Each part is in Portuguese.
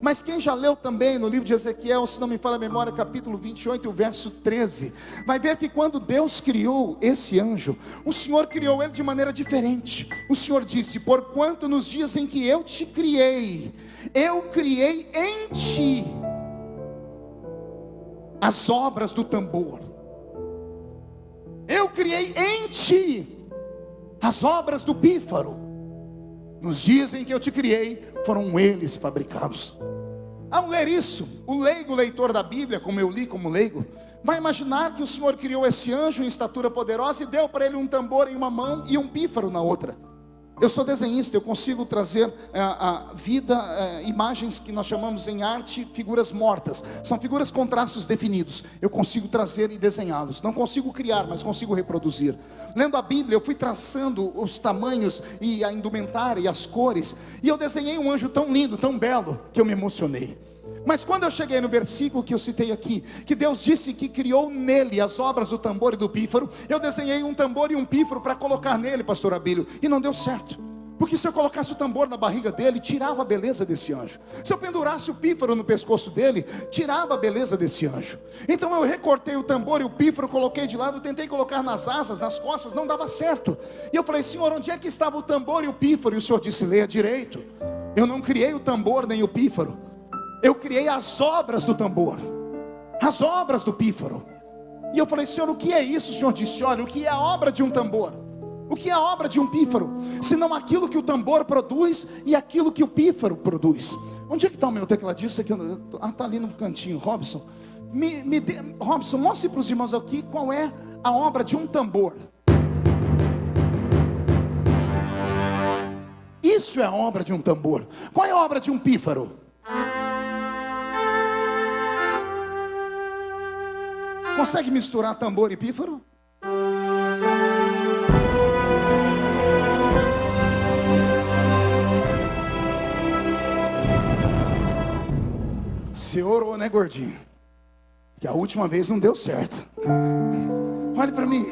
Mas quem já leu também no livro de Ezequiel, se não me falha a memória, capítulo 28, o verso 13, vai ver que quando Deus criou esse anjo, o Senhor criou ele de maneira diferente. O Senhor disse: porquanto nos dias em que eu te criei, eu criei em ti as obras do tambor. Eu criei em ti as obras do pífaro. Nos dias em que eu te criei, foram eles fabricados. Ao ler isso, o leigo leitor da Bíblia, como eu li como leigo, vai imaginar que o Senhor criou esse anjo em estatura poderosa e deu para ele um tambor em uma mão e um pífaro na outra. Eu sou desenhista, eu consigo trazer a vida, imagens que nós chamamos em arte, figuras mortas. São figuras com traços definidos. Eu consigo trazer e desenhá-los. Não consigo criar, mas consigo reproduzir. Lendo a Bíblia, eu fui traçando os tamanhos e a indumentária e as cores. E eu desenhei um anjo tão lindo, tão belo, que eu me emocionei. Mas quando eu cheguei no versículo que eu citei aqui, que Deus disse que criou nele as obras do tambor e do pífaro, eu desenhei um tambor e um pífaro para colocar nele, pastor Abílio, e não deu certo. Porque se eu colocasse o tambor na barriga dele, tirava a beleza desse anjo. Se eu pendurasse o pífaro no pescoço dele, tirava a beleza desse anjo. Então eu recortei o tambor e o pífaro, coloquei de lado, tentei colocar nas asas, nas costas, não dava certo. E eu falei: Senhor, onde é que estava o tambor e o pífaro? E o Senhor disse: leia direito. Eu não criei o tambor nem o pífaro. Eu criei as obras do tambor, as obras do pífaro. E eu falei: Senhor, o que é isso? O Senhor disse: olha, o que é a obra de um tambor? O que é a obra de um pífaro? Senão aquilo que o tambor produz e aquilo que o pífaro produz. Onde é que está o meu tecladista? Está ali no cantinho. Robson, Robson, mostre para os irmãos aqui qual é a obra de um tambor. Isso é a obra de um tambor. Qual é a obra de um pífaro? Consegue misturar tambor e pífaro? Você orou, né, gordinho? Que a última vez não deu certo. Olhe para mim.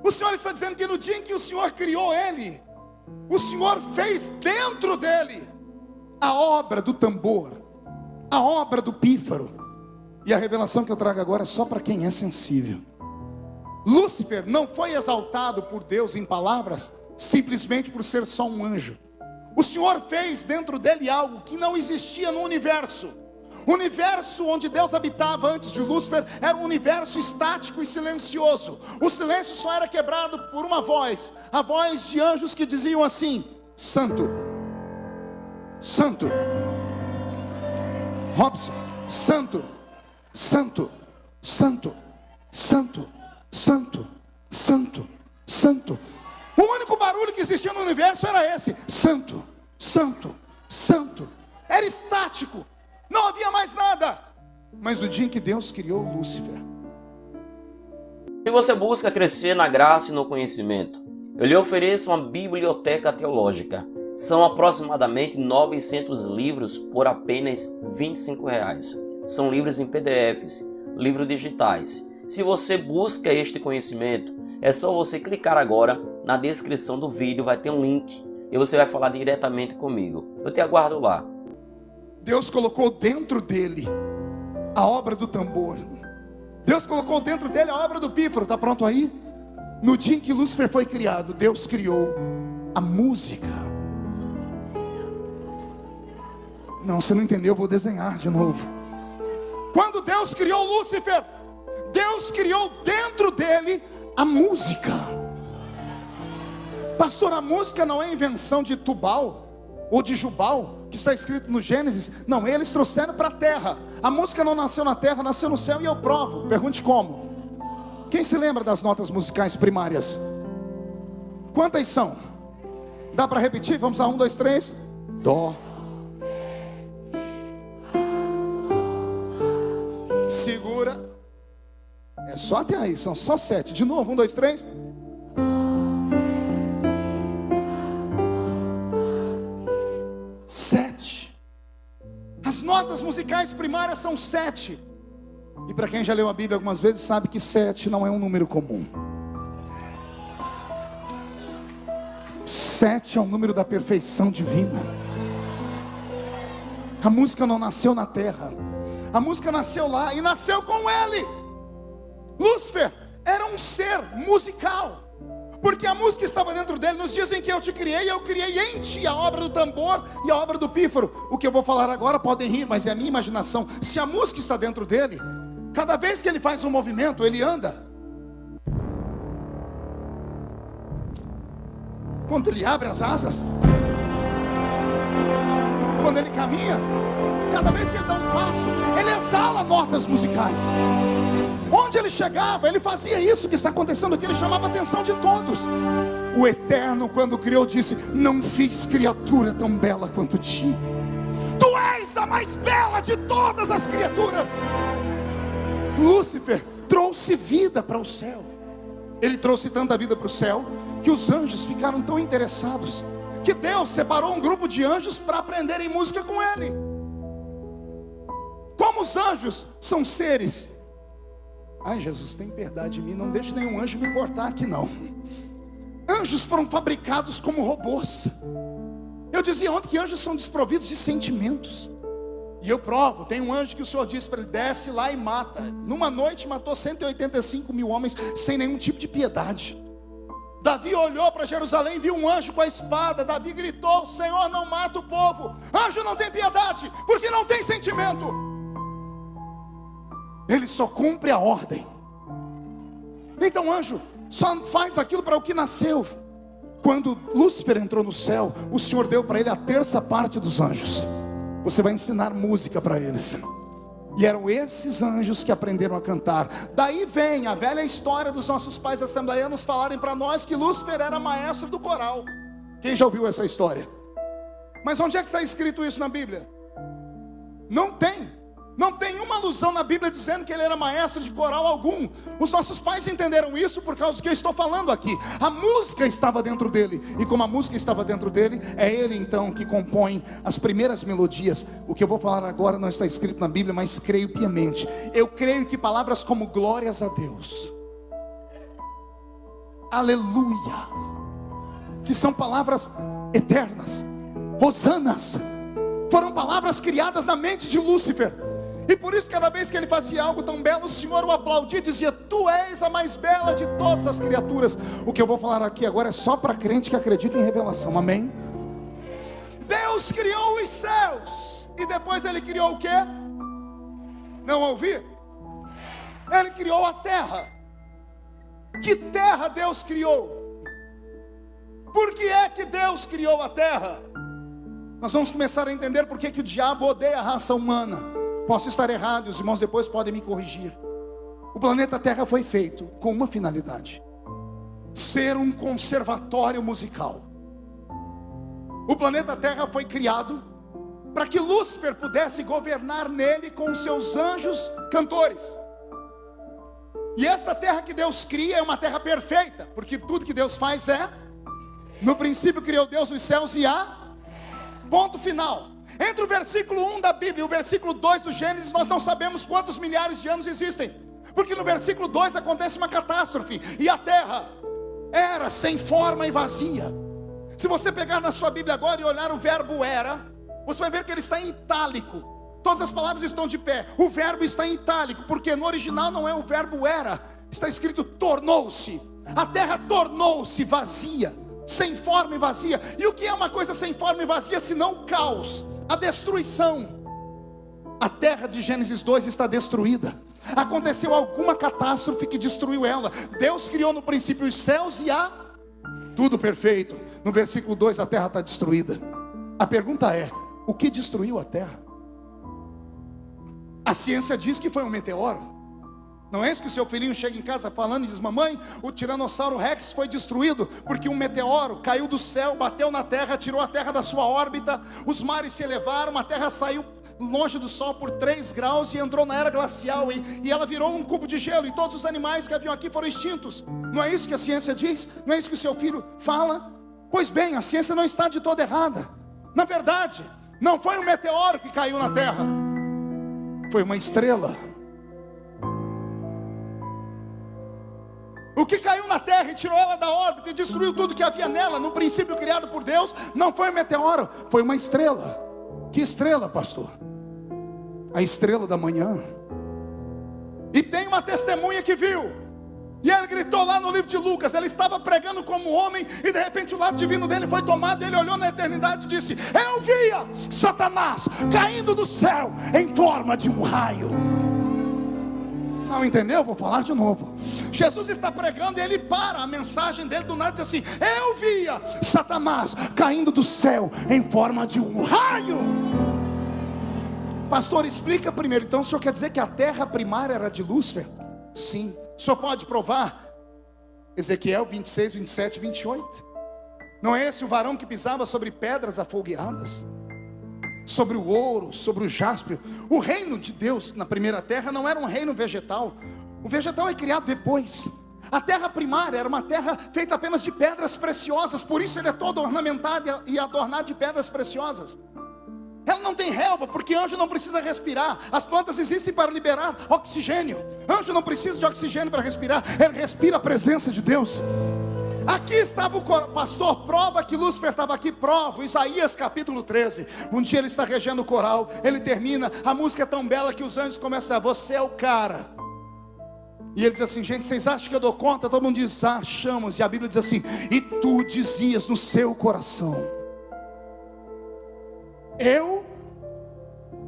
O Senhor está dizendo que no dia em que o Senhor criou ele, o Senhor fez dentro dele a obra do tambor, a obra do pífaro. E a revelação que eu trago agora é só para quem é sensível. Lúcifer não foi exaltado por Deus em palavras simplesmente por ser só um anjo. O Senhor fez dentro dele algo que não existia no universo. O universo onde Deus habitava antes de Lúcifer era um universo estático e silencioso. O silêncio só era quebrado por uma voz, a voz de anjos que diziam assim: Santo, Santo, Robson, Santo, Santo, Santo, Santo, Santo, Santo, Santo. O único barulho que existia no universo era esse: Santo, Santo, Santo. Era estático, não havia mais nada. Mas o dia em que Deus criou Lúcifer. Se você busca crescer na graça e no conhecimento, eu lhe ofereço uma biblioteca teológica. São aproximadamente 900 livros por apenas R$ 25,00. São livros em PDFs, livros digitais. Se você busca este conhecimento, é só você clicar agora na descrição do vídeo, vai ter um link e você vai falar diretamente comigo. Eu te aguardo lá. Deus colocou dentro dele a obra do tambor. Deus colocou dentro dele a obra do pífaro. Está pronto aí? No dia em que Lúcifer foi criado, Deus criou a música. Não, você não entendeu, eu vou desenhar de novo. Quando Deus criou Lúcifer, Deus criou dentro dele a música. Pastor, a música não é invenção de Tubal ou de Jubal, que está escrito no Gênesis. Não, eles trouxeram para a terra. A música não nasceu na terra, nasceu no céu, e eu provo. Pergunte como. Quem se lembra das notas musicais primárias? Quantas são? Dá para repetir? Vamos lá, 1, 2, 3. Dó. Segura. É só até aí, são só 7. De novo, 1, 2, 3. As notas musicais primárias são 7. E para quem já leu a Bíblia algumas vezes, sabe que 7 não é um número comum. 7 é o número da perfeição divina. A música não nasceu na terra, a música nasceu lá e nasceu com ele. Lúcifer era um ser musical, porque a música estava dentro dele. Nos dias em que eu te criei, eu criei em ti a obra do tambor e a obra do pífaro. O que eu vou falar agora podem rir, mas é a minha imaginação. Se a música está dentro dele, cada vez que ele faz um movimento, ele anda. Quando ele abre as asas, quando ele caminha, cada vez que ele dá um passo, ele exala notas musicais. Onde ele chegava, ele fazia isso que está acontecendo aqui, ele chamava a atenção de todos. O Eterno, quando criou, disse: não fiz criatura tão bela quanto ti. Tu és a mais bela de todas as criaturas. Lúcifer trouxe vida para o céu. Ele trouxe tanta vida para o céu, que os anjos ficaram tão interessados, que Deus separou um grupo de anjos para aprenderem música com ele. Como os anjos são seres... Ai, Jesus, tem piedade de mim, não deixe nenhum anjo me cortar aqui não. Anjos foram fabricados como robôs. Eu dizia ontem que anjos são desprovidos de sentimentos. E eu provo, tem um anjo que o Senhor disse para ele: desce lá e mata. Numa noite matou 185 mil homens sem nenhum tipo de piedade. Davi olhou para Jerusalém, viu um anjo com a espada. Davi gritou: Senhor, não mata o povo. Anjo não tem piedade, porque não tem sentimento. Ele só cumpre a ordem. Então anjo só faz aquilo para o que nasceu. Quando Lúcifer entrou no céu, o Senhor deu para ele a terça parte dos anjos. Você vai ensinar música para eles. E eram esses anjos que aprenderam a cantar. Daí vem a velha história dos nossos pais assembleianos falarem para nós que Lúcifer era maestro do coral. Quem já ouviu essa história? Mas onde é que está escrito isso na Bíblia? Não tem. Não tem uma alusão na Bíblia dizendo que ele era maestro de coral algum. Os nossos pais entenderam isso por causa do que eu estou falando aqui. A música estava dentro dele. E como a música estava dentro dele, é ele então que compõe as primeiras melodias. O que eu vou falar agora não está escrito na Bíblia, mas creio piamente. Eu creio que palavras como glórias a Deus, aleluia, que são palavras eternas, hosanas, foram palavras criadas na mente de Lúcifer. E por isso cada vez que ele fazia algo tão belo, o Senhor o aplaudia e dizia: tu és a mais bela de todas as criaturas. O que eu vou falar aqui agora é só para crente que acredita em revelação, amém? Deus criou os céus, e depois ele criou o quê? Não ouvi? Ele criou a terra. Que terra Deus criou? Por que é que Deus criou a terra? Nós vamos começar a entender por que o diabo odeia a raça humana. Posso estar errado, os irmãos depois podem me corrigir. O planeta Terra foi feito com uma finalidade: ser um conservatório musical. O planeta Terra foi criado para que Lúcifer pudesse governar nele com os seus anjos cantores. E essa terra que Deus cria é uma terra perfeita, porque tudo que Deus faz é: no princípio criou Deus os céus e a... ponto final. Entre o versículo 1 da Bíblia e o versículo 2 do Gênesis, nós não sabemos quantos milhares de anos existem, porque no versículo 2 acontece uma catástrofe, e a terra era sem forma e vazia. Se você pegar na sua Bíblia agora e olhar o verbo era, você vai ver que ele está em itálico. Todas as palavras estão de pé. O verbo está em itálico, porque no original não é o verbo era, está escrito tornou-se. A terra tornou-se vazia, sem forma e vazia. E o que é uma coisa sem forma e vazia senão o caos, a destruição? A terra de Gênesis 2 está destruída. Aconteceu alguma catástrofe que destruiu ela. Deus criou no princípio os céus e a... tudo perfeito. No versículo 2 a terra está destruída. A pergunta é: o que destruiu a terra? A ciência diz que foi um meteoro. Não é isso que o seu filhinho chega em casa falando e diz: mamãe, o Tiranossauro Rex foi destruído porque um meteoro caiu do céu, bateu na terra, tirou a terra da sua órbita, os mares se elevaram, a terra saiu longe do sol por 3 graus e entrou na era glacial, e ela virou um cubo de gelo, e todos os animais que haviam aqui foram extintos. Não é isso que a ciência diz? Não é isso que o seu filho fala? Pois bem, a ciência não está de toda errada. Na verdade, não foi um meteoro que caiu na terra, foi uma estrela. O que caiu na terra e tirou ela da órbita e destruiu tudo que havia nela, no princípio criado por Deus, não foi um meteoro, foi uma estrela. Que estrela, pastor? A estrela da manhã. E tem uma testemunha que viu. E ele gritou lá no livro de Lucas. Ele estava pregando como homem, e de repente o lado divino dele foi tomado. E ele olhou na eternidade e disse: eu via Satanás caindo do céu em forma de um raio. Não entendeu? Vou falar de novo. Jesus está pregando e ele para a mensagem dele do nada e diz assim: eu via Satanás caindo do céu em forma de um raio. Pastor, explica primeiro. Então o senhor quer dizer que a terra primária era de Lúcifer? Sim. O senhor pode provar? Ezequiel 26, 27, 28. Não é esse o varão que pisava sobre pedras afogueadas? Sobre o ouro, sobre o jaspe. O reino de Deus na primeira terra não era um reino vegetal. O vegetal é criado depois. A terra primária era uma terra feita apenas de pedras preciosas. Por isso ele é todo ornamentado e adornado de pedras preciosas. Ela não tem relva, porque anjo não precisa respirar. As plantas existem para liberar oxigênio. Anjo não precisa de oxigênio para respirar. Ele respira a presença de Deus. Aqui estava o pastor, prova que Lúcifer estava aqui, prova, Isaías capítulo 13, um dia ele está regendo o coral, ele termina, a música é tão bela que os anjos começam a, você é o cara, e ele diz assim, gente, vocês acham que eu dou conta? Todo mundo diz, achamos, e a Bíblia diz assim, e tu dizias no seu coração, eu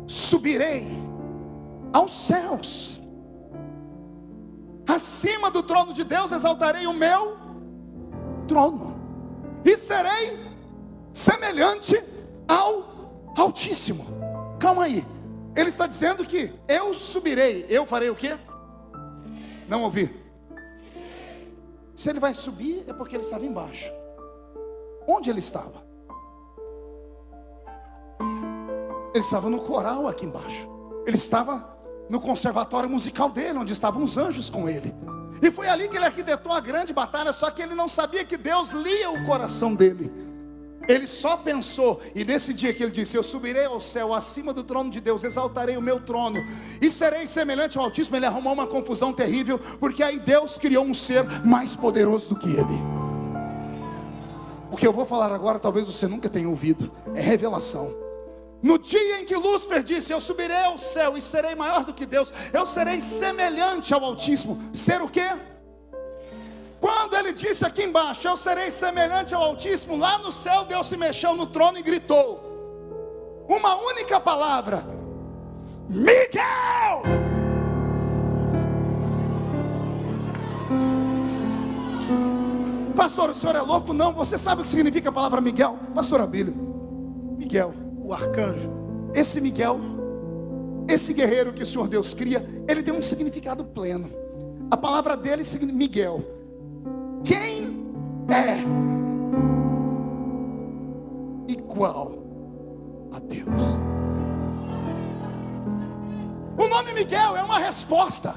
subirei aos céus, acima do trono de Deus exaltarei o meu trono, e serei semelhante ao Altíssimo. Calma aí, ele está dizendo que eu subirei, eu farei o quê? Não ouvi. Se ele vai subir é porque ele estava embaixo. Onde ele estava? Ele estava no coral aqui embaixo. Ele estava no conservatório musical dele, onde estavam os anjos com ele. E foi ali que ele arquitetou a grande batalha. Só que ele não sabia que Deus lia o coração dele. Ele só pensou, e nesse dia que ele disse, eu subirei ao céu, acima do trono de Deus, exaltarei o meu trono, e serei semelhante ao Altíssimo. Ele arrumou uma confusão terrível, porque aí Deus criou um ser mais poderoso do que ele. O que eu vou falar agora, talvez você nunca tenha ouvido, é revelação. No dia em que Lúcifer disse, eu subirei ao céu e serei maior do que Deus, eu serei semelhante ao Altíssimo. Ser o quê? Quando ele disse aqui embaixo, eu serei semelhante ao Altíssimo, lá no céu Deus se mexeu no trono e gritou uma única palavra: Miguel! Pastor, o senhor é louco? Não, você sabe o que significa a palavra Miguel? Pastor Abílio, Miguel, o arcanjo. Esse Miguel, esse guerreiro que o Senhor Deus cria, ele tem um significado pleno. A palavra dele significa Miguel. Quem é igual a Deus? O nome Miguel é uma resposta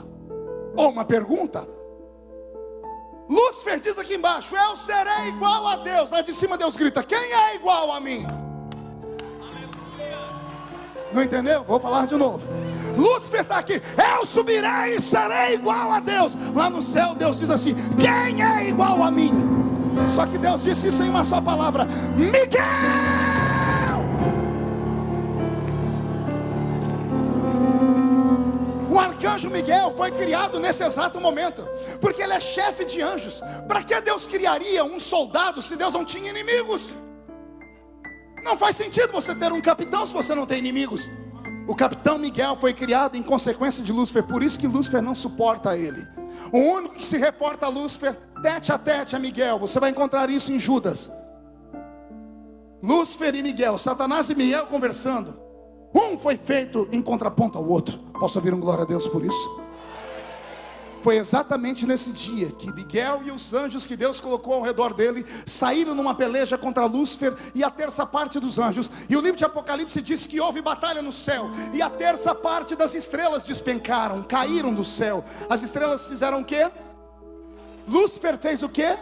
ou uma pergunta. Lúcifer diz aqui embaixo, eu serei igual a Deus. Lá de cima Deus grita, quem é igual a mim? Não entendeu? Vou falar de novo. Lúcifer está aqui, eu subirei e serei igual a Deus. Lá no céu Deus diz assim, quem é igual a mim? Só que Deus disse isso em uma só palavra, Miguel! O arcanjo Miguel foi criado nesse exato momento, porque ele é chefe de anjos. Para que Deus criaria um soldado se Deus não tinha inimigos? Não faz sentido você ter um capitão se você não tem inimigos. O capitão Miguel foi criado em consequência de Lúcifer. Por isso que Lúcifer não suporta ele. O único que se reporta a Lúcifer tete a tete é Miguel. Você vai encontrar isso em Judas. Lúcifer e Miguel, Satanás e Miguel conversando. Um foi feito em contraponto ao outro. Posso ouvir um glória a Deus por isso? Foi exatamente nesse dia que Miguel e os anjos que Deus colocou ao redor dele saíram numa peleja contra Lúcifer e a terça parte dos anjos. E o livro de Apocalipse diz que houve batalha no céu, e a terça parte das estrelas despencaram, caíram do céu. As estrelas fizeram o quê? Lúcifer fez o quê?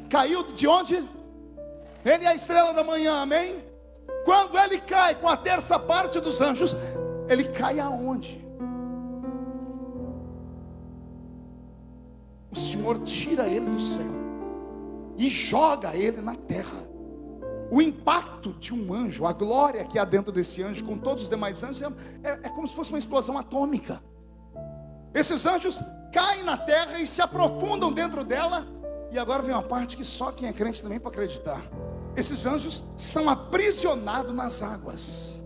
Caiu de onde? Ele é a estrela da manhã, amém? Quando ele cai com a terça parte dos anjos, ele cai aonde? O Senhor tira ele do céu e joga ele na terra. O impacto de um anjo, a glória que há dentro desse anjo, com todos os demais anjos, é como se fosse uma explosão atômica. Esses anjos caem na terra e se aprofundam dentro dela. E agora vem uma parte que só quem é crente também pode acreditar. Esses anjos são aprisionados nas águas.